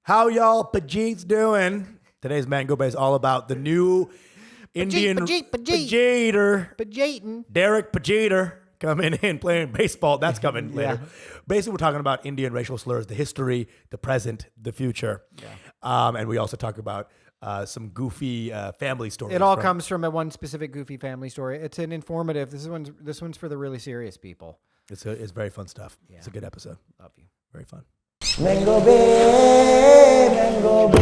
How y'all Pajeets doing? Today's Mango Bay is all about the new Indian Pajeeter, Derek Pajeeter coming in playing baseball. That's coming later. Basically, we're talking about Indian racial slurs, the history, the present, the future. Yeah. And we also talk about some goofy family stories. It all comes from one specific goofy family story. It's an informative. This one's for the really serious people. It's very fun stuff. Yeah. It's a good episode. Love you. Very fun. Mango Bay, Mango Bay.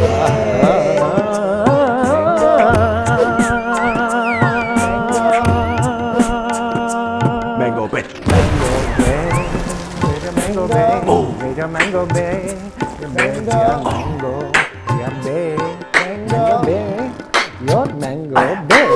Mango Bay. Mango Bay. Oh. Mango Bay. Mango Bay. Mango Bay. Your Mango Bay.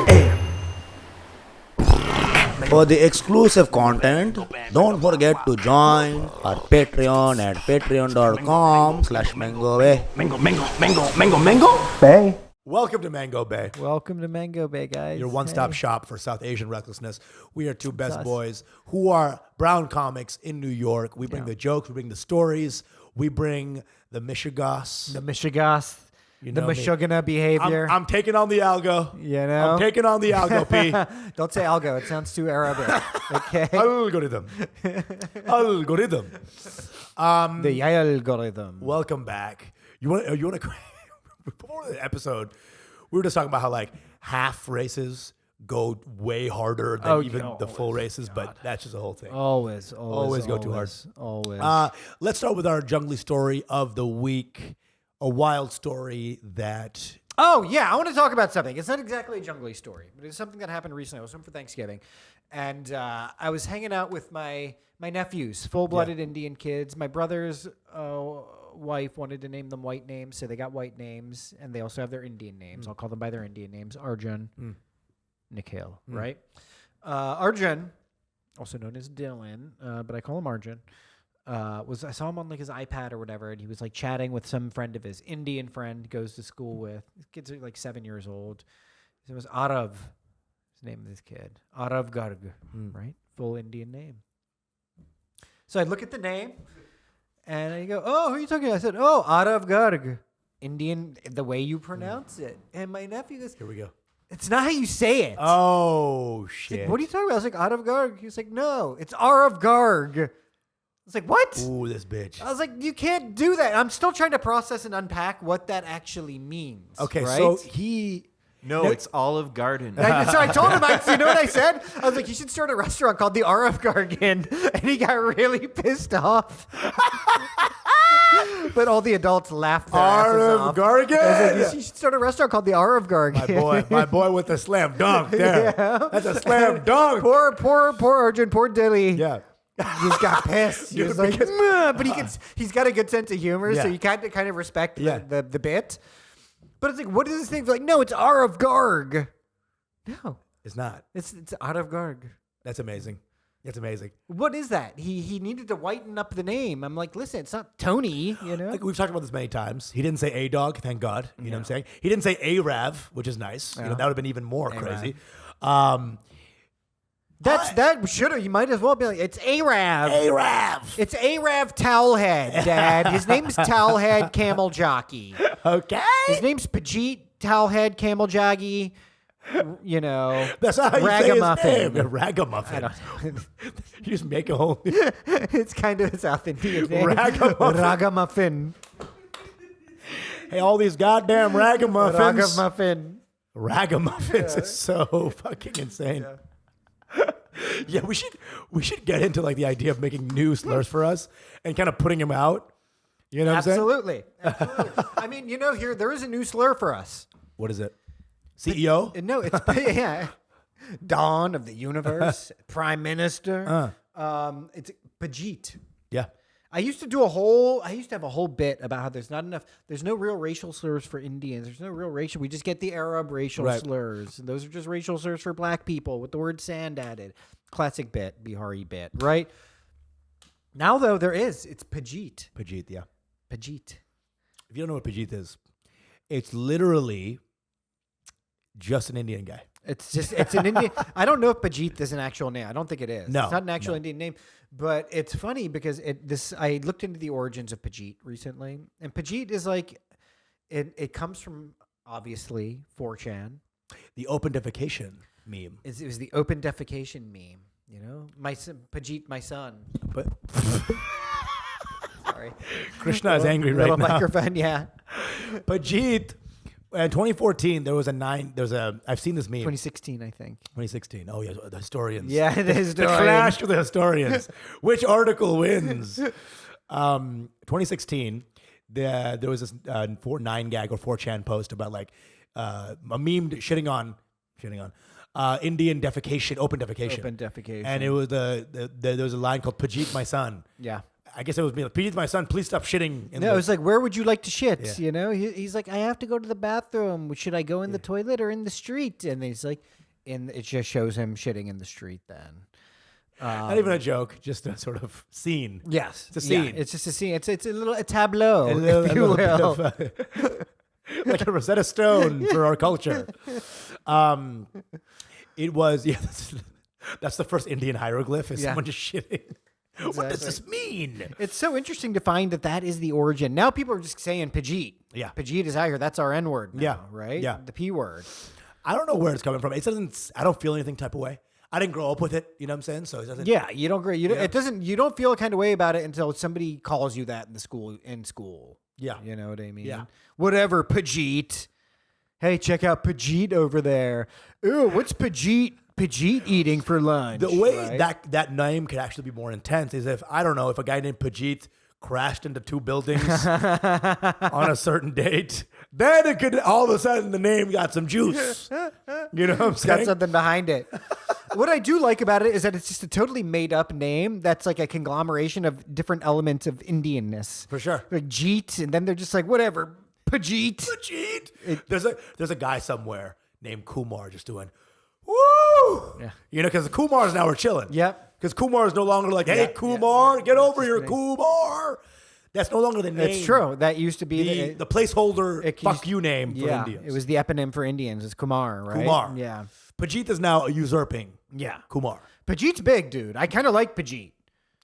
For the exclusive content, don't forget to join our Patreon at patreon.com/MangoBay. Mango Bay. Welcome to Mango Bay. Welcome to Mango Bay, guys. Your one-stop shop for South Asian recklessness. We are two best boys who are brown comics in New York. We bring the jokes, we bring the stories, we bring the mishigas. The mishigas. You know the Meshuggah behavior. I'm taking on the algo. You know? I'm taking on the algo, P. Don't say algo. It sounds too Arabic. Okay? Algorithm. Algorithm. The algorithm. Welcome back. You want to before the episode, we were just talking about how like half races go way harder than the full races, but that's just the whole thing. Always go too hard. Always. Let's start with our jungly story of the week. A wild story that... Oh, yeah. I want to talk about something. It's not exactly a jungly story, but it's something that happened recently. I was home for Thanksgiving, and I was hanging out with my nephews, full-blooded Indian kids. My brother's wife wanted to name them white names, so they got white names, and they also have their Indian names. I'll call them by their Indian names. Arjun, Nikhil, right? Arjun, also known as Dylan, but I call him Arjun. I saw him on like his iPad or whatever, and he was like chatting with some friend of his, Indian friend, goes to school with. His kids are like 7 years old. His name was Arav. His name of this kid, Arav Garg, right? Full Indian name. So I look at the name, and I go, "Oh, who are you talking to?" I said, "Oh, Arav Garg, Indian, the way you pronounce it." And my nephew goes, Here we go. "It's not how you say it." Oh, He's shit. like, "What are you talking about?" I was like, "Arav Garg." He was like, "No, it's Arav Garg." I was like, "What?" Ooh, this bitch. I was like, "You can't do that." I'm still trying to process and unpack what that actually means. Okay, right? so he... No, it's Olive Garden. So I told him, you know what I said? I was like, "You should start a restaurant called the RF Gargan." And he got really pissed off. But all the adults laughed their asses off. Gargan? I was like, "You should start a restaurant called the RF Gargan." My boy with the slam dunk there. Yeah. That's a slam dunk. Poor Arjun, poor Dilly. Yeah. He just got pissed. He was like, but he's got a good sense of humor, so you kind of respect the bit. But it's like, what is this thing? Like, no, it's Arav Garg. No, It's not. it's Arav Garg. That's amazing. That's amazing. What is that? He needed to whiten up the name. I'm like, listen, it's not Tony, you know? Like we've talked about this many times. He didn't say A-Dog, thank God. You know what I'm saying? He didn't say A-Rav, which is nice. You know, that would have been even more crazy. You might as well be like, it's Arav. A-Rav. It's Arav Towelhead, Dad. His name's Towelhead Camel Jockey. Okay. His name's Pajeet Towelhead Camel Jockey. You know, That's not how you Ragamuffin. say his name. Ragamuffin. I don't know. You just make a whole... It's kind of a South Indian name. Ragamuffin. Ragamuffin. Hey, all these goddamn ragamuffins. Ragamuffin. Ragamuffins is so fucking insane. Yeah, we should get into like the idea of making new slurs for us and kind of putting them out. You know what I'm saying? Absolutely. I mean, there is a new slur for us. What is it? CEO? No, it's Dawn of the Universe, Prime Minister. It's Pajeet. Yeah. I used to have a whole bit about how there's no real racial slurs for Indians. There's no real racial. We just get the Arab racial slurs. And those are just racial slurs for black people with the word sand added. Classic bit, Behari bit, right? Now, though, it's Pajeet. Pajeet, yeah. Pajeet. If you don't know what Pajeet is, it's literally just an Indian guy. It's an Indian. I don't know if Pajeet is an actual name. I don't think it is. No, it's not an actual no. Indian name. But it's funny because I looked into the origins of Pajeet recently, and Pajeet is like it comes from obviously 4chan. The open defecation meme. It was the open defecation meme. You know, my son, Pajeet, my son. But Sorry, Krishna is angry right little now. microphone. Yeah, Pajeet. In 2014, I've seen this meme. 2016, I think. 2016. Oh, yeah, the historians. Yeah, the The historian. clash with the historians. Which article wins? 2016, there was this 9gag or 4chan post about like a meme shitting on Indian defecation, open defecation. Open defecation. And it was there was a line called Pajeet, my son. Yeah. I guess it was me. Like, Pajeet, my son, please stop shitting. No, it was like, where would you like to shit? Yeah. You know, he's like, I have to go to the bathroom. Should I go in the toilet or in the street? And he's like, it just shows him shitting in the street then. Not even a joke, just a sort of scene. Yes. It's a scene. Yeah, it's just a scene. It's a tableau, A little- if a you little will. bit of, like a Rosetta Stone for our culture. It was, that's the first Indian hieroglyph is Yeah. someone just shitting. What does Exactly. this mean? It's so interesting to find that is the origin. Now people are just saying Pajeet. Yeah. Pajeet is out here. That's our N word now, Yeah. right? Yeah. The P word. I don't know where it's coming from. It doesn't, I don't feel anything type of way. I didn't grow up with it, you know what I'm saying? So it doesn't. Yeah, you don't agree. Yeah. It doesn't. You don't feel a kind of way about it until somebody calls you that in school. Yeah. You know what I mean? Yeah. Whatever, Pajeet. Hey, check out Pajeet over there. Ooh, what's Pajeet eating for lunch? The way right? that name could actually be more intense is if, I don't know, if a guy named Pajeet crashed into 2 buildings on a certain date, then it could, all of a sudden, the name got some juice. You know what I'm It's saying? got something behind it. What I do like about it is that it's just a totally made up name that's like a conglomeration of different elements of Indianness. For sure. Like Jeet, and then they're just like, whatever, Pajeet. Pajeet. There's a guy somewhere named Kumar just doing, woo! Yeah. You know, because the Kumars now are chilling. Yep. Because Kumar is no longer like, hey, Yeah, Kumar, get over here, Kumar. That's no longer the name. It's true. That used to be The placeholder it fuck used- you name for yeah, Indians. it was the eponym for Indians. It's Kumar, right? Kumar. Yeah. Pajeet is now usurping Yeah. Kumar. Pajeet's big, dude. I kind of like Pajeet.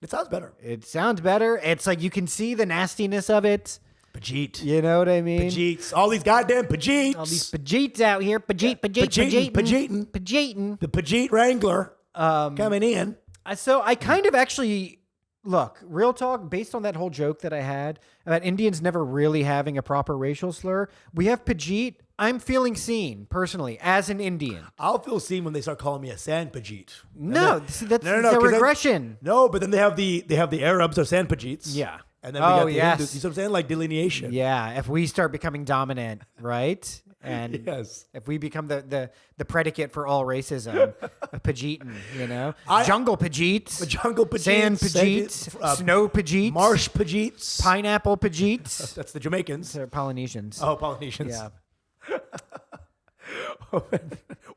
It sounds better. It sounds better. It's like you can see the nastiness of it. Pajeet. You know what I mean? Pajeets. All these goddamn Pajeets. All these Pajeets out here. Pajeet. Pajeetin'. The Pajeet Wrangler coming in. So I kind of actually look, real talk, based on that whole joke that I had about Indians never really having a proper racial slur. We have Pajeet. I'm feeling seen personally as an Indian. I'll feel seen when they start calling me a San Pajeet. No, see, that's the 'cause then- regression. No, but then they have the Arabs are San Pajeets. Yeah. And then we Oh, got the yes. Hindus. You see what I'm saying? Like delineation. Yeah, if we start becoming dominant, right? And Yes. if we become the predicate for all racism, a Pajeetan, you know? I- Jungle Pajeets. Jungle Pajeets. Sand Pajeets. Snow Pajeets. Marsh Pajeets. Pineapple Pajeets. That's the Jamaicans. They're Polynesians. Oh, Polynesians. Yeah.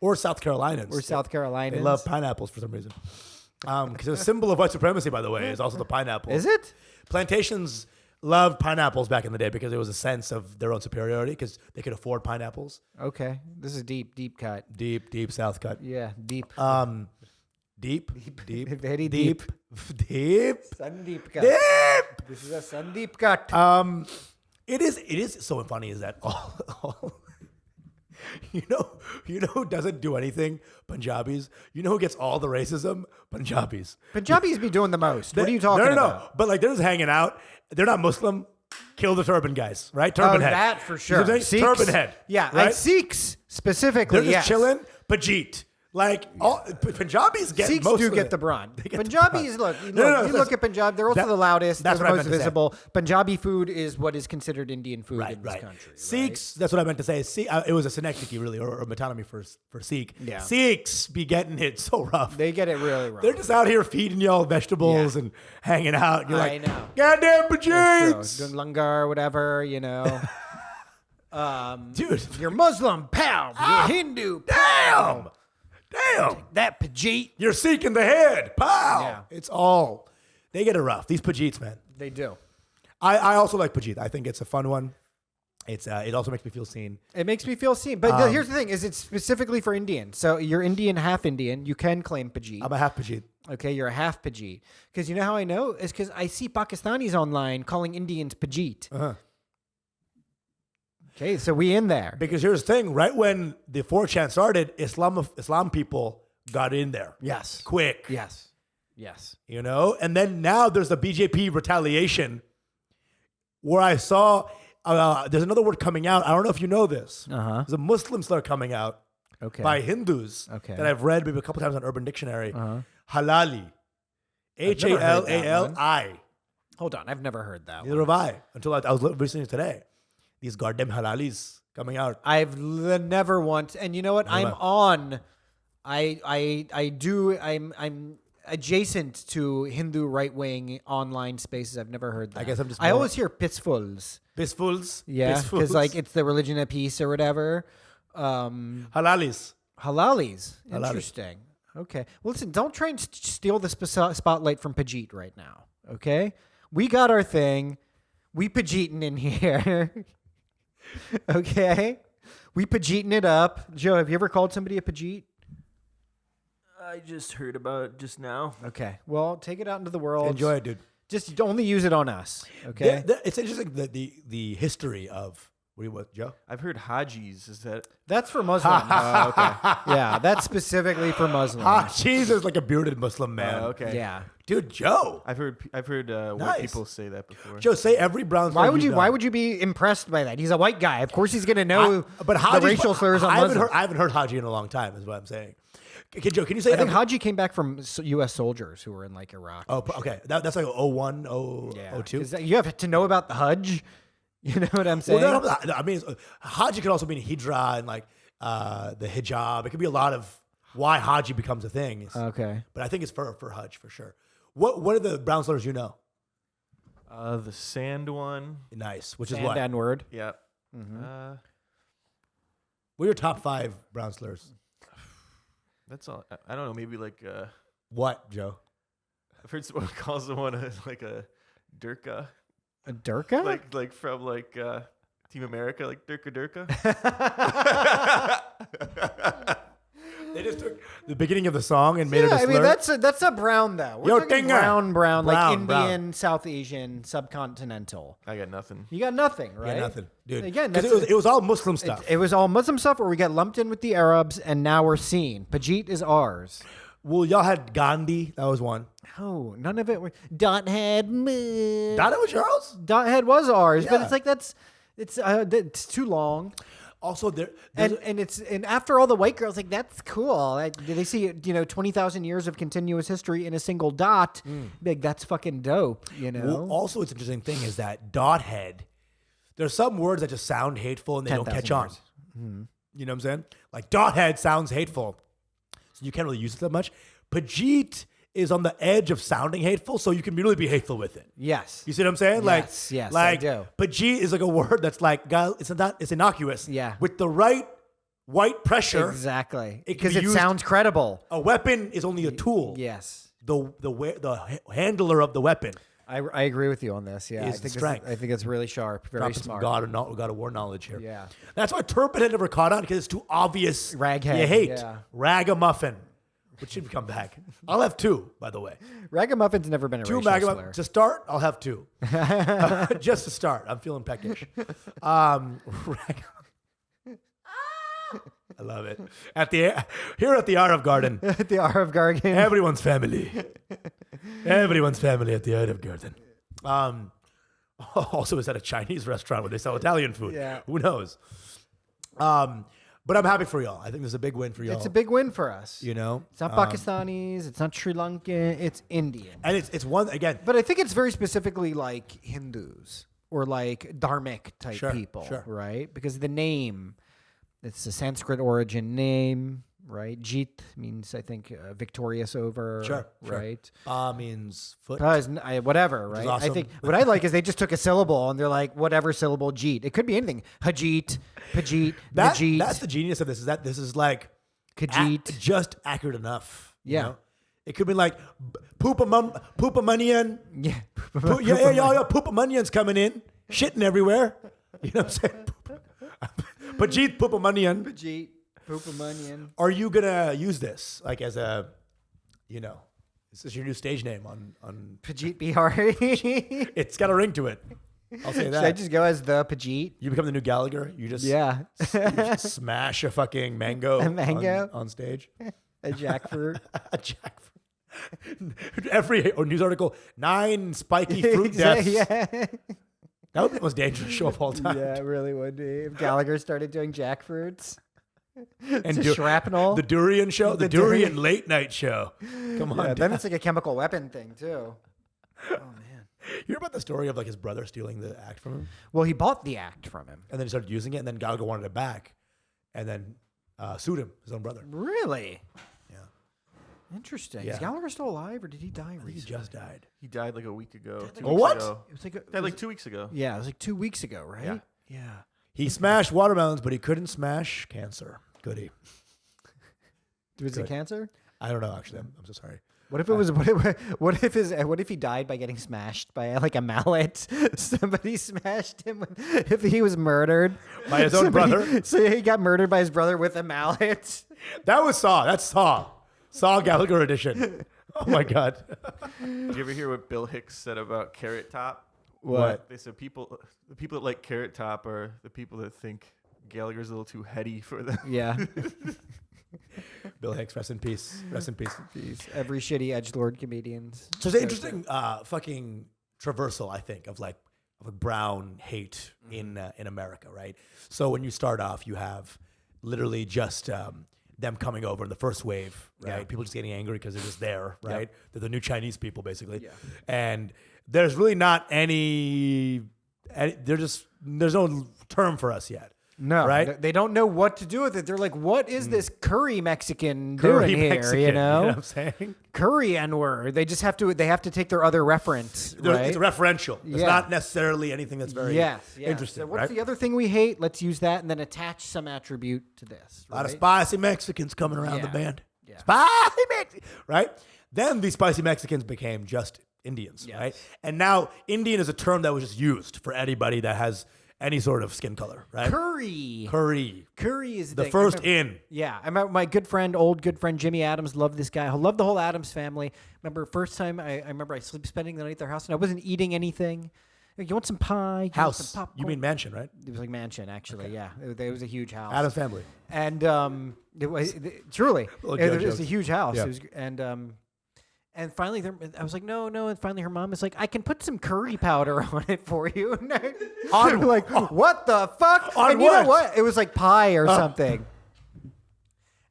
Or South Carolinians. We're South Carolinians. They love pineapples for some reason. Because a symbol of white supremacy, by the way, is also the pineapple. Is it? Plantations loved pineapples back in the day because there was a sense of their own superiority because they could afford pineapples. Okay. This is deep cut. Deep South cut. Yeah, deep. Deep. Very Deep. Sandeep cut. Deep. This is a Sandeep cut. It is so funny is that all you know who doesn't do anything? Punjabis. You know who gets all the racism? Punjabis. Punjabis be doing the most. What are you talking no, about? But like they're just hanging out. They're not Muslim. Kill the turban guys, right? Turban head. That for You sure. know what I'm saying? Sikhs? Turban head. Yeah, right? and Sikhs specifically. They're just yes. chilling. Pajeet. Like all Punjabis get Sikhs most do of get it. the brunt. They get the Punjabis, brunt. look, No, you look at Punjab, they're also that- the loudest, they're that's the what I most meant to say. visible. Punjabi food is what is considered Indian food in this country. Sikhs, that's what I meant to say. It was a synecdoche, really, or a metonymy for Sikh. Yeah. Sikhs be getting hit so rough. They get it really wrong. They're just out here feeding y'all vegetables Yeah. and hanging out. And you're I like, know. goddamn True. Pajeets! Doing langar, whatever, you know. Dude, You're Muslim, pow. You're Hindu, damn! Damn! that Pajeet. You're Sikh in the head. Pow! Yeah. It's all, they get it rough. These Pajeets, man. They do. I also like Pajeet. I think it's a fun one. It also makes me feel seen. It makes me feel seen. But here's the thing: is it's specifically for Indian. So you're Indian, half Indian. You can claim Pajeet. I'm a half Pajeet. Okay, you're a half Pajeet. Because you know how I know? It's because I see Pakistanis online calling Indians Pajeet. Uh-huh. Okay, so we in there. Because here's the thing: right when the 4chan started, Islam people got in there. Yes. Quick. Yes. You know, and then now there's the BJP retaliation, where I saw there's another word coming out. I don't know if you know this. There's a Muslim slur coming out by Hindus that I've read maybe a couple times on Urban Dictionary. Halali, HALALI. Hold on, I've never heard that. Neither have I until I was listening today. These goddamn halalis coming out. I've never once, and you know what? I'm adjacent to Hindu right-wing online spaces. I've never heard that. I guess I'm just. I always hear pitsfuls. Pitsfuls. Yeah, because like it's the religion of peace or whatever. Halalis. Halalis. Interesting. Okay. Well, listen. Don't try and steal the spotlight from Pajeet right now. Okay. We got our thing. We Pajeeting in here. Okay. We Pajeeting it up. Joe, have you ever called somebody a Pajeet? I just heard about it just now. Okay. Well, take it out into the world. Enjoy it, dude. Just only use it on us. Okay. It's interesting the history of what Joe? I've heard Hajis. Is that? That's for Muslims. Okay. Yeah, that's specifically for Muslims. Hajis is like a bearded Muslim man. Okay. Yeah. Dude, Joe. I've heard white Nice. people say that before. Joe, say every brown slur. Why would you? know. Why would you be impressed by that? He's a white guy. Of course, he's going to know But the Hajis, racial slurs on Muslims. I haven't heard Haji in a long time. Is what I'm saying. Okay, Joe, can you say? I think Haji came back from U.S. soldiers who were in like Iraq. Oh, okay. That's like 01, 02. You have to know about the Hajj. You know what I'm saying? Well, no, I mean, Haji could also mean hijra and like the hijab. It could be a lot of why Haji becomes a thing. Okay. But I think it's for Hajj for sure. What are the brown slurs you know? The sand one. Nice. Which is And what? N-word. Yeah. What are your top 5 brown slurs? That's all. I don't know. Maybe like What, Joe? I've heard someone call someone like a Durka, A Durka? like from like Team America, like Durka. They just took the beginning of the song and made it a I slur. mean, that's a brown though. We're Yo, talking Tinga. brown, like Brown, Indian, brown. South Asian, subcontinental. I got nothing. You got nothing, right? Yeah, nothing, dude. Again, 'Cause that's it was all Muslim stuff. It was all Muslim stuff, where we got lumped in with the Arabs, and now we're seen. Pajeet is ours. Well, y'all had Gandhi. That was one. Oh, none of it. Dot head. That was yours. Dot head was ours, but Yeah. it's like it's too long. Also, And after all the white girls, like that's cool. Like, they see 20,000 years of continuous history in a single dot. Like that's fucking dope. Well, also, it's interesting thing is that dot head. There's some words that just sound hateful and they don't 10,000 catch on. years. You know what I'm saying? Like dot head sounds hateful, so you can't really use it that much. Pajeet is on the edge of sounding hateful, so you can really be hateful with it. Yes. You see what I'm saying? Yes, I like do. Pajeet is like a word that's like, it's innocuous. Yeah. With the right white pressure, Exactly. It can Because be it used- sounds credible. a weapon is only a tool. Yes. The handler of the weapon. I agree with you on this. Yeah. Is the strength. I think it's really sharp. Very Dropping some smart. God of War knowledge here. Yeah. That's why turban had never caught on because it's too obvious. Raghead, You hate. yeah. Ragamuffin. Which should come back. I'll have 2, by the way. Ragamuffin's never been a 2 racial ragamuffin. slur. To start, I'll have 2. Just to start. I'm feeling peckish. I love it. Here at the Arab Garden, The Arab Gargan. everyone's family. Everyone's family at the Arab Garden. Also, is at a Chinese restaurant where they sell Italian food. Yeah. Who knows? But I'm happy for y'all. I think this is a big win for y'all. It's a big win for us. You know? It's not Pakistanis. It's not Sri Lankan. It's Indian. And it's one, again, But I think it's very specifically like Hindus or like dharmic type Sure, people, sure. right? Because the name, it's a Sanskrit origin name, right? Jeet means, I think, victorious over, Sure, sure. right? means foot. Whatever, right? awesome. I think what I like is they just took a syllable and they're like, whatever syllable, Jeet. It could be anything. Hajit, Pajeet, Majit, That's the genius of this, is that this is like Khajiit. just accurate enough. you Yeah. know? It could be like poop-a-munion. Yeah. Poop-a-munion's coming in, shitting everywhere. You know what I'm saying? Pajeet Pupamanian. Pajeet, Pupamanian. Are you gonna use this like as a, this is your new stage name on? Pajeet Behari. It's got a ring to it. I'll say Should that. I just go as the Pajeet? You become the new Gallagher. You just Yeah. you just smash a fucking mango, A mango? on stage. A jackfruit. A jackfruit. Every news article: 9 spiky fruit deaths. Yeah. That would be the most dangerous show of all time. Yeah, it really would be. If Gallagher started doing jackfruits. And It's a shrapnel. The Durian show, the The Durian Durian- late night show. Come on, Yeah, Dad. then it's like a chemical weapon thing, too. Oh, man. You hear about the story of like his brother stealing the act from him, Well, he bought the act from him. and then he started using it, and then Gallagher wanted it back, and then sued him, his own brother. Really? Yeah, Interesting. Yeah. Is Gallagher still alive, or did he die he recently? just died. He died like a week ago. 2 Oh, weeks what? Ago. It was like Died like 2 weeks ago. Yeah, it was like 2 weeks ago, right? Yeah. Yeah. He smashed watermelons, but he couldn't smash cancer. Could he? Was it Good. cancer? I don't know. Actually, I'm so sorry. What if it was? What if he died by getting smashed by like a mallet? Somebody smashed him. If he was murdered By his own brother? So he got murdered by his brother with a mallet. That was Saw. That's Saw. Saw Gallagher edition. Oh my God. Did you ever hear what Bill Hicks said about Carrot Top? What? They said the people that like Carrot Top are the people that think Gallagher's a little too heady for them. Yeah. Bill Hicks, rest in peace. Rest in peace. Every shitty edgelord comedians. So it's an interesting fucking traversal, I think, of a brown hate in America, right? So when you start off, you have literally just them coming over in the first wave, right? Yeah. People just getting angry because they're just there, right? They're the new Chinese people, basically. Yeah. And there's really not any there's no term for us yet. No, Right? They don't know what to do with it. They're like, "What is this curry Mexican Curry doing here?" Mexican, You know, what I'm saying? curry N-word. They just have to. They have to take their other reference, right? It's referential. It's Yeah. not necessarily anything that's very interesting, So what's right? the other thing we hate? Let's use that and then attach some attribute to this. A lot of right? spicy Mexicans coming around the Yeah. band. Yeah. Spicy Mexicans, right? Then these spicy Mexicans became just Indians, Yes. right? And now Indian is a term that was just used for anybody that has any sort of skin color, right? Curry. Curry is the thing. first I remember, in. Yeah, I remember my old good friend Jimmy Adams loved this guy. I loved the whole Adams family. Remember first time I remember I spending the night at their house and I wasn't eating anything. Like, you want some pie? You want House. some popcorn? You mean mansion, right? It was like mansion, actually. Yeah, it was a huge house. Adam's family. And it was truly Little it joke was a jokes. huge house. Yeah. It was, and finally, I was like, no. And finally, her mom is like, I can put some curry powder on it for you. And I'm like, what the fuck? On and you know what? what? It was like pie or something.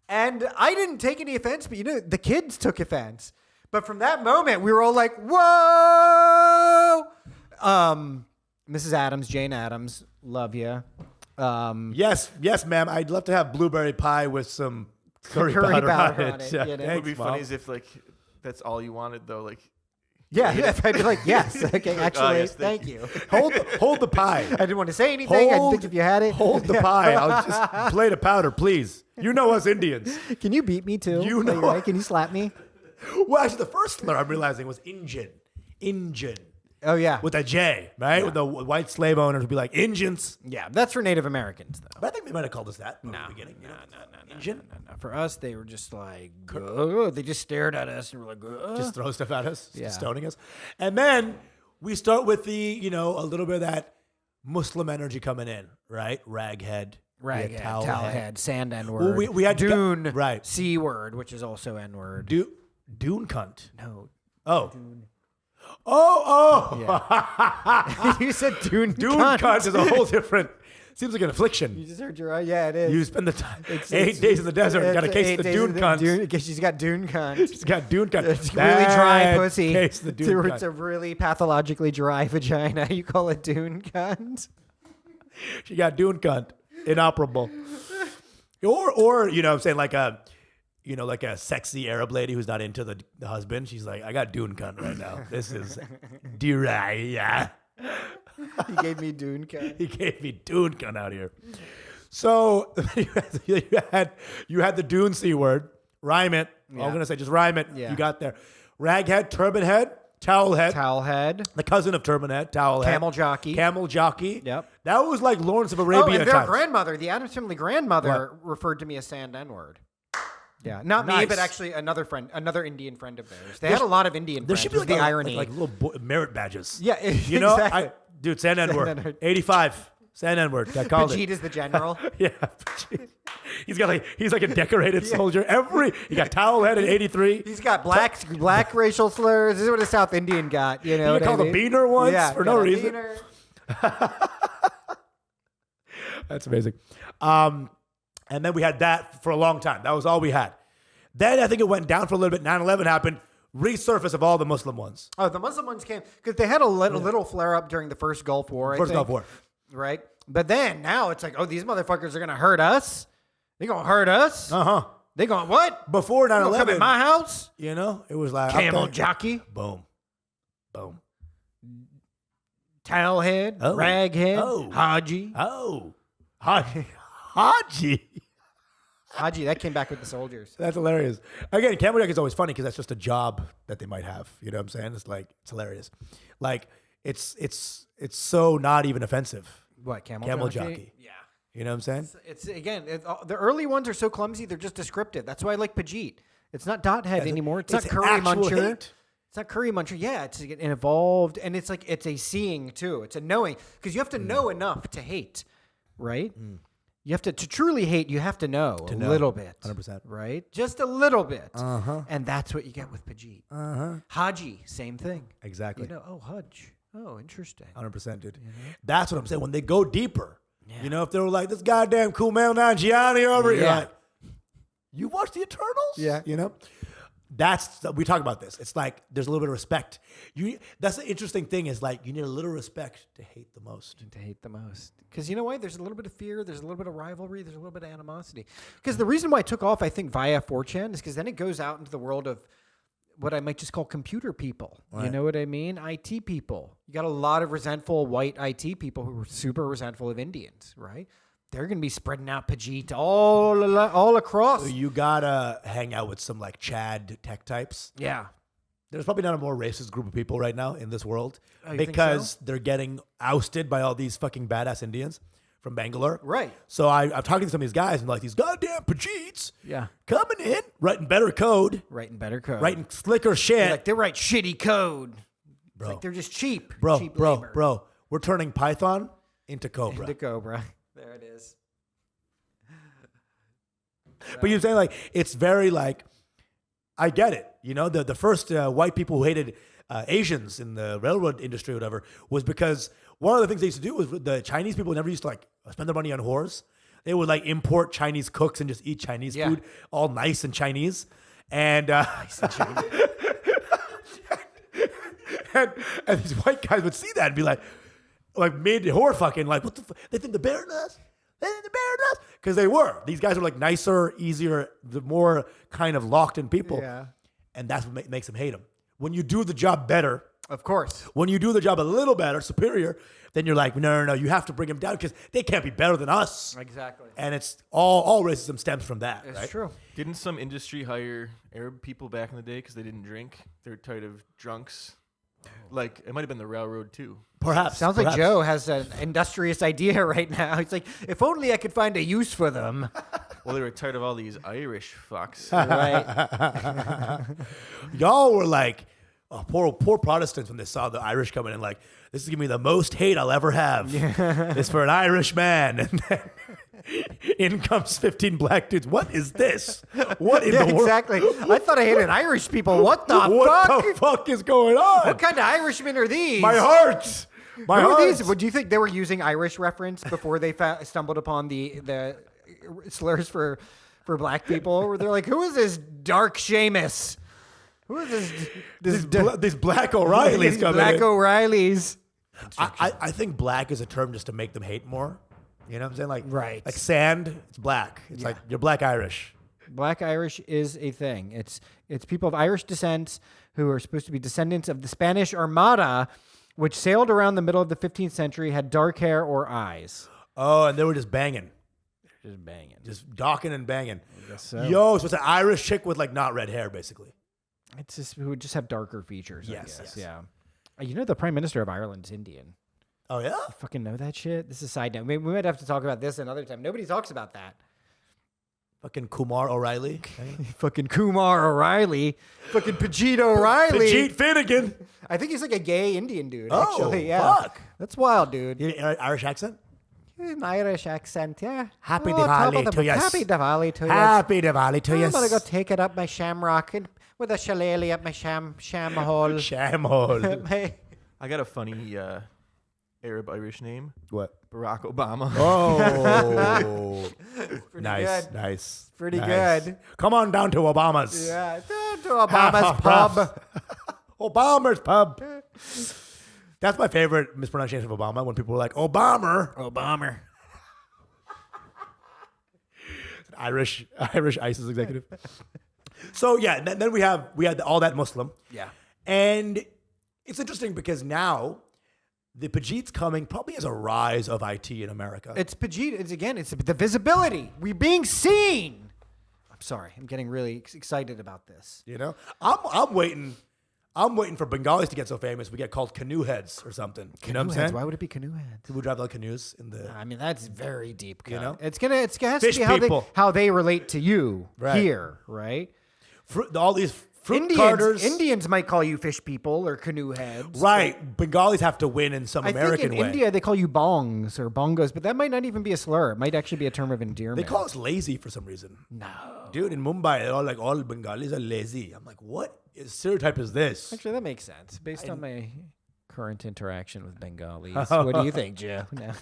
And I didn't take any offense, but the kids took offense. But from that moment, we were all like, whoa. Mrs. Adams, Jane Adams, love you. Yes, ma'am. I'd love to have blueberry pie with some curry powder on it. Yeah, you know? It would be thanks, funny Mom. as if like that's all you wanted though. Like Yeah, if I'd be like, yes. Okay, actually, yes, thank thank you. Hold the pie. I didn't want to say anything. I didn't think if you had it. Hold the pie. I'll just plate of powder, please. You know us Indians. Can you beat me too? You know- Right? Can you slap me? Well, actually, the first slur I'm realizing was Injun. Oh, yeah. With a J, right? With the white slave owners would be like, Injuns. Yeah, that's for Native Americans, though. But I think they might have called us that in the beginning. No. Injun? For us, they were just like, "Ugh." They just stared at us and were like, "Ugh." Just throw stuff at us, Yeah. stoning us. And then we start with the, a little bit of that Muslim energy coming in, right? Raghead. we had raghead, towel towelhead, sand N-word. Well, we had Dune, right. C-word, which is also N-word. Dune cunt. No. Oh. Oh. Yeah. You said Dune Dune cunt. cunt is a whole different, seems like an affliction. You just heard your, yeah, it is. You spend the time, It's- 8 days in the desert, and got a It's case 8 of the days Dune in the cunt. She's got Dune cunt. She's got Dune cunt. It's really dry Bad pussy. Case of the Dune It's a cunt. really pathologically dry vagina. You call it Dune cunt? She got Dune cunt. Inoperable. Or I'm saying like a sexy Arab lady who's not into the husband. She's like, I got Dune cunt right now. This is diraya. He gave me Dune cunt. He gave me Dune cunt out here. So you had the Dune C word. Rhyme it. Yeah. I'm gonna say just rhyme it. Yeah. You got there. Raghead, turban head. Towel head. Towel head. The cousin of turban head. Towel head. Camel jockey. Camel jockey. Yep. That was like Lawrence of Oh, Arabia and their times. grandmother, the Addams Family grandmother, referred to me as Sand N-word. Yeah, not me, Nice. but actually another Indian friend of theirs. They had a lot of Indian There friends. should be was the irony. like little merit badges. Yeah, You know, exactly. dude, Sand N-word. N-word. 85. Sand N-word. I called Pajeet it. is the general. Yeah. He's like a decorated soldier. He got towel head at 83. He's got black racial slurs. This is what a South Indian got. You know You what called I a mean? beaner once Yeah, for got no a reason. beaner. That's amazing. And then we had that for a long time. That was all we had. Then I think it went down for a little bit. 9/11 happened. Resurface of all the Muslim ones. Oh, the Muslim ones came because they had a little flare up during the first Gulf War. I First think, Gulf War. right? But then now it's like, oh, these motherfuckers are gonna hurt us. They gonna hurt us. Uh-huh. They going what? Before They gonna come 9/11, in my house? you know, it was like Camel okay. jockey, Boom. Boom. towel head, Oh. rag head, Oh. Haji. Oh. Haji. Haji, that came back with the soldiers. That's hilarious. Again, camel jockey is always funny because that's just a job that they might have. You know what I'm saying? It's like, it's hilarious. Like, it's so not even offensive. What, camel jockey. Yeah. You know what I'm saying? It's again, the early ones are so clumsy, they're just descriptive. That's why I like Pajeet. It's not dot head anymore. It's not curry actual muncher. hate. It's not curry muncher. Yeah, it's an evolved, and it's like it's a seeing too. It's a knowing because you have to know enough to hate, right? You have to truly hate. You have to know a little bit, 100%. right? Just a little bit, Uh-huh. and that's what you get with Pajeet. Uh-huh. Haji, same thing. Exactly. You know, oh Hajj, oh interesting. 100%, dude. That's what I'm saying. When they go deeper, you know, if they were like, this goddamn Kumail Nanjiani over here, Yeah. like, you watch the Eternals? Yeah. You know? We talk about this. It's like there's a little bit of respect. That's the interesting thing is like you need a little respect to hate the most. To hate the most. Because you know what? There's a little bit of fear. There's a little bit of rivalry. There's a little bit of animosity. Because the reason why it took off, I think, via 4chan is because then it goes out into the world of what I might just call computer people. You Right. know what I mean? IT people. You got a lot of resentful white IT people who were super resentful of Indians, right? They're going to be spreading out Pajeet all across. So you gotta hang out with some like Chad tech types. Yeah. There's probably not a more racist group of people right now in this world Oh, you think because so? they're getting ousted by all these fucking badass Indians from Bangalore. Right. So I'm talking to some of these guys and like these goddamn Pajeets Yeah. coming in, writing better code, Writing better code. writing slicker shit. Like they write shitty code. Bro. It's like they're just cheap. bro, cheap bro, labor. bro. We're turning Python into Cobra. Into Cobra. There it is. But you're saying like it's very like I get it. You know, the first white people who hated Asians in the railroad industry or whatever was because one of the things they used to do was the Chinese people never used to like spend their money on whores. They would like import Chinese cooks and just eat Chinese food, all nice and Chinese. And, and these white guys would see that and be like mid whore fucking like, what the they think they're better than us? They think they're better than us? Because they were. These guys were like nicer, easier, the more kind of locked in people. Yeah. And that's what makes them hate them. When you do the job better, Of course. when you do the job a little better, superior, then you're like, no, you have to bring them down because they can't be better than us. Exactly. And it's all racism stems from that, It's right? true. Didn't some industry hire Arab people back in the day because they didn't drink? They're tired of drunks. Like, it might have been the railroad, too. Perhaps. Sounds like perhaps. Joe has an industrious idea right now. He's like, if only I could find a use for them. Well, they were tired of all these Irish fucks. Right. Y'all were like, oh, poor Protestants when they saw the Irish coming in, like, this is gonna be the most hate I'll ever have. It's for an Irish man. And then in comes 15 black dudes. What is this? What in Yeah, the world? exactly. I thought I hated Irish people. What the What fuck? the fuck is going on? What kind of Irishmen are these? My heart. My Who are heart. these? Would you think they were using Irish reference before they stumbled upon the slurs for black people? Where they're like, who is this dark Seamus? Who is These black O'Reillys these coming black in. O'Reillys? I think black is a term just to make them hate more. You know what I'm saying? Like, Right. like sand, it's black. It's like you're black Irish. Black Irish is a thing. It's people of Irish descent who are supposed to be descendants of the Spanish Armada, which sailed around the middle of the 15th century, had dark hair or eyes. Oh, and they were just banging. Just banging. Just docking and banging. guess so. Yo, so it's an Irish chick with like not red hair, basically. It's just who would just have darker features. Yes, I guess. yes. Yeah. You know, the Prime Minister of Ireland's Indian. Oh yeah. You fucking know that shit? This is a side note. Maybe we might have to talk about this another time. Nobody talks about that. Fucking Kumar O'Reilly. Fucking Kumar O'Reilly. Fucking Pajeet O'Reilly. Pajeet Finnegan. I think he's like a gay Indian dude, Oh, actually. Yeah. fuck. That's wild, dude. You have an Irish accent? An Irish accent, yeah. Happy top Diwali of the to book. yous. Happy Diwali to you. Happy Diwali to you. I'm gonna go take it up my shamrock and with a shillelagh at my sham hole. Shamhole. My- I got a funny Arab Irish name, What? Barack Obama. Oh. nice, good. nice. Pretty nice. good. Come on down to Obama's. Yeah, to Obama's pub. Obama's pub. That's my favorite mispronunciation of Obama when people are like, Obama. Obama. Irish ISIS executive. So yeah, then we had all that Muslim. Yeah. And it's interesting because now the Pajeet's coming probably as a rise of IT in America. It's Pajeet. It's the visibility. We're being seen. I'm sorry. I'm getting really excited about this. You know, I'm waiting for Bengalis to get so famous we get called canoe heads or something. You know what I'm saying? Why would it be canoe heads? People drive like canoes in the. I mean, that's very deep. Cut. You know? It has Fish to be people. how they relate to you Right. here, right? All these fruit carters. Indians might call you fish people or canoe heads. Right. Bengalis have to win in some I American think in way. India they call you bongs or bongos, but that might not even be a slur. It might actually be a term of They endearment. call us lazy for some reason. No. Dude, in Mumbai, they're all like, all Bengalis are lazy. I'm like, what stereotype is this? Actually, that makes sense based on my current interaction with Bengalis. What do you think, Joe? No.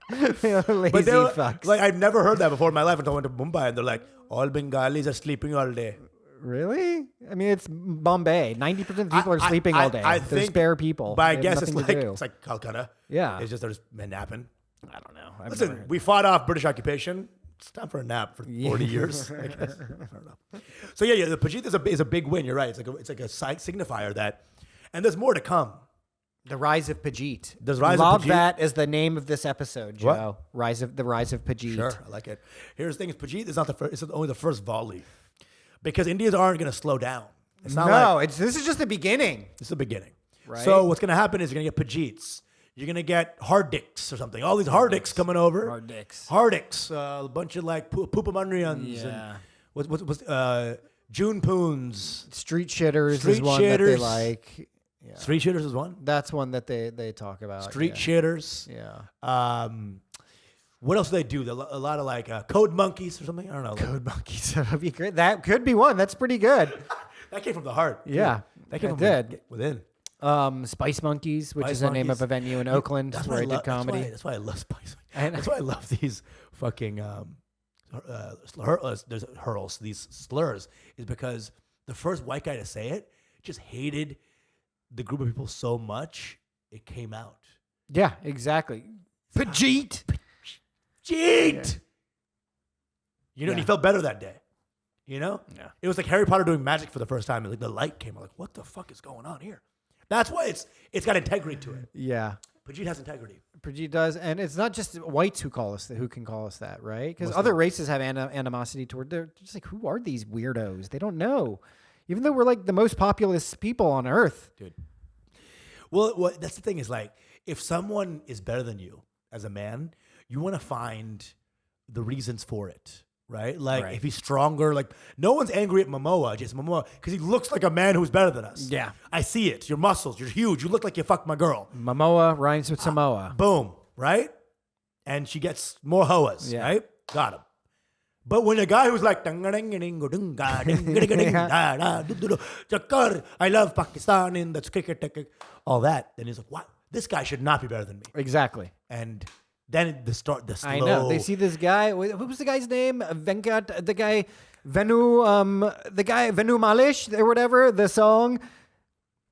Lazy But they were, fucks. like, I've never heard that before in my life until I went to Mumbai, and they're like, all Bengalis are sleeping all day. Really? I mean, it's Bombay. 90% of people are sleeping all day. I They're think, spare people. But I They have guess nothing to do. it's like Calcutta. Yeah. It's just there's men napping. I don't know. I've Listen, never heard we fought off British occupation. It's time for a nap for 40 years, I guess. I don't know. So yeah, the Pajeet is a big win. You're right. It's like a signifier that, and there's more to come. The Rise of Pajeet. There's Rise of Log Pajeet. that as the name of this episode, Joe. What? The Rise of Pajeet. Sure, I like it. Here's the thing: is Pajeet is not the first. It's only the first volley, because Indians aren't going to slow down. It's not like this is just the beginning. it's the beginning. Right. So what's going to happen is you're going to get Pajeets. You're going to get hard dicks or something. All these hard dicks coming over. Hard dicks. Hard dicks. A bunch of like poopamundrians. Yeah. And what's June Poons. Street shitters is Street one that they shitters. like. Yeah. Street shitters is one. That's one that they talk about. Street shitters. Yeah. What else do they do? A lot of like code monkeys or something. I don't know. Code monkeys. That would be great. That could be one. That's pretty good. That came from the heart. too. Yeah, That came it from did. within. Spice Monkeys, which Spice is the name of Monkeys. a venue in Oakland That's where why I did comedy. That's why I love Spice. And- That's why I love these fucking there's hurls, these slurs, is because the first white guy to say it just hated the group of people so much it came out. Yeah, exactly. Pajeet. Jeet. You know, and Yeah. he felt better that day. You know? Yeah. It was like Harry Potter doing magic for the first time. And like the light came. I'm like, what the fuck is going on here? That's why it's got integrity to it. Yeah. Pajeet has integrity. Pajeet does, and it's not just whites who can call us that, right? Because other races have animosity toward. They're just like, who are these weirdos? They don't know, even though we're like the most populous people on earth. Dude. Well, that's the thing is like, if someone is better than you as a man, you want to find the reasons for it, right? Like Right. if he's stronger, like no one's angry at Momoa, because he looks like a man who's better than us. Yeah. I see it. Your muscles, you're huge. You look like you fucked my girl. Momoa rhymes with Samoa. Boom, right? And she gets more hoas, Yeah. right? Got him. But when a guy who's like, I love Pakistan in that's cricket, all that, then he's like, what? This guy should not be better than me. Exactly. And then the slow. I know. They see this guy. What was the guy's name? Venkat. The guy Venu. Venu Malish or whatever. The song.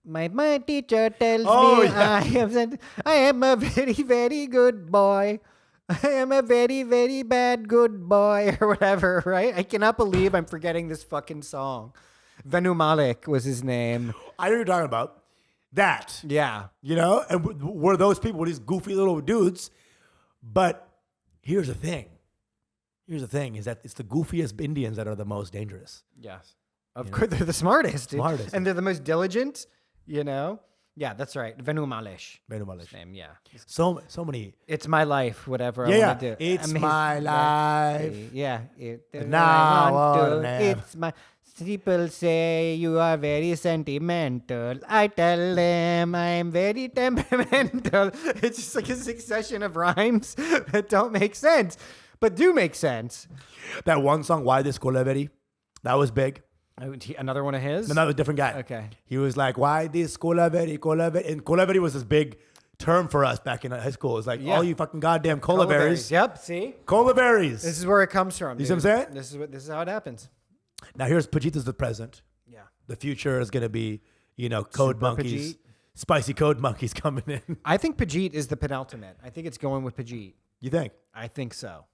My teacher tells Oh, me yeah. I am a very, very good boy. I am a very, very bad good boy or whatever, right? I cannot believe I'm forgetting this fucking song. Venu Malik was his name. I know what you're talking about. That, Yeah. you know? And were those people, were these goofy little dudes. But here's the thing. Here's the thing is that it's the goofiest Indians that are the most dangerous. Yes. Of course, they're the smartest, dude. Smartest. And they're the most diligent, you know? Yeah, that's right. Venu Malish. Venu Malish. Name, yeah. So many. It's my life, whatever I Yeah, want to do. it's Amazing. my life. Yeah. Now I want or to. never. It's my... People say you are very sentimental. I tell them I'm very temperamental. It's just like a succession of rhymes that don't make sense, but do make sense. That one song, Why This Coleveri, that was big. Another one of his? Another different guy. Okay. He was like, why this Coleveri, Coleveri? And Coleveri was this big term for us back in high school. It was like, Yeah. all you fucking goddamn Colaberries. Yep, see? Colaberries. This is where it comes from. You see what I'm saying? This is how it happens. Now here's Pajeet as the present. Yeah. The future is going to be, code Super monkeys. Pajeet. Spicy code monkeys coming in. I think Pajeet is the penultimate. I think it's going with Pajeet. You think? I think so.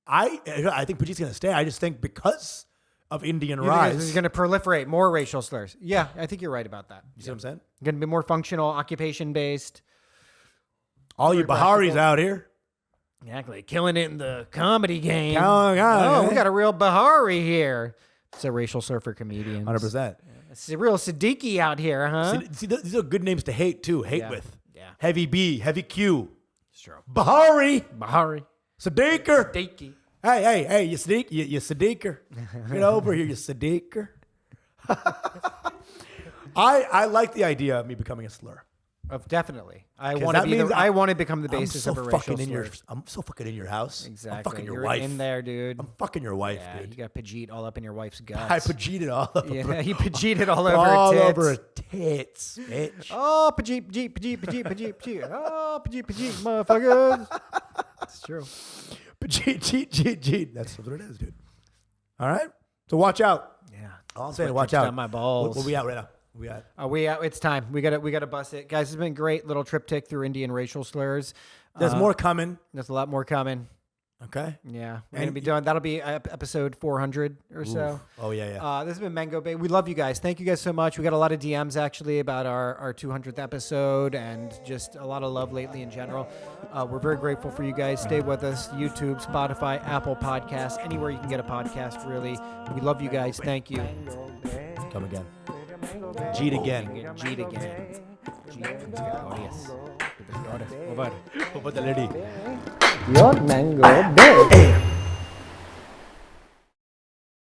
I think Pajeet's going to stay. I just think because of Indian You think rise. this is going to proliferate more racial slurs. Yeah, I think you're right about that. You see what I'm saying? Going to be more functional, occupation based. All you Very Baharis practical. out here. Exactly. Killing it in the comedy game. Oh, We got a real Bahari here. It's a racial slur for comedians. 100%. It's a real Siddiquee out here, huh? See, these are good names to hate too. Hate Yeah. with. Yeah. Heavy B, Heavy Q. It's true. Bahari. Bahari. Siddiquee. Siddiquee. Hey, you Siddiquee. Get over here, you Siddiquee. I like the idea of me becoming a slur. Definitely. I 'Cause want to that be means I want to become the I'm basis so of a racial fucking in slur. I'm so fucking in your house. Exactly. I'm fucking your You're wife. in there, dude. I'm fucking your wife, Yeah, dude. you got Pajeet all up in your wife's guts. I Pajeeted all over. Yeah, he Pajeeted all over all her tits. over her tits, bitch. Oh, Pajeet. Oh, Pajeet, motherfuckers. It's true. Pajeet. That's what it is, dude. All right. So watch out. Yeah. All I'm saying, Sweat watch drips out. down my balls. What we out right now? We out. We out. It's time. We gotta bust it, guys. It's been a great little triptych through Indian racial slurs. There's more coming. There's a lot more coming. Okay. Yeah, we're And gonna be doing. That'll be episode 400 or so. Oh yeah. This has been Mango Bay. We love you guys. Thank you guys so much. We got a lot of DMs actually about our 200th episode and just a lot of love lately in general. We're very grateful for you guys. Stay with us. YouTube, Spotify, Apple Podcasts, anywhere you can get a podcast. Really, we love you guys. Thank you. Come again. Jeet again. Jeet again. Jeet. Glorious. Over. Over the lady. Your mango bay.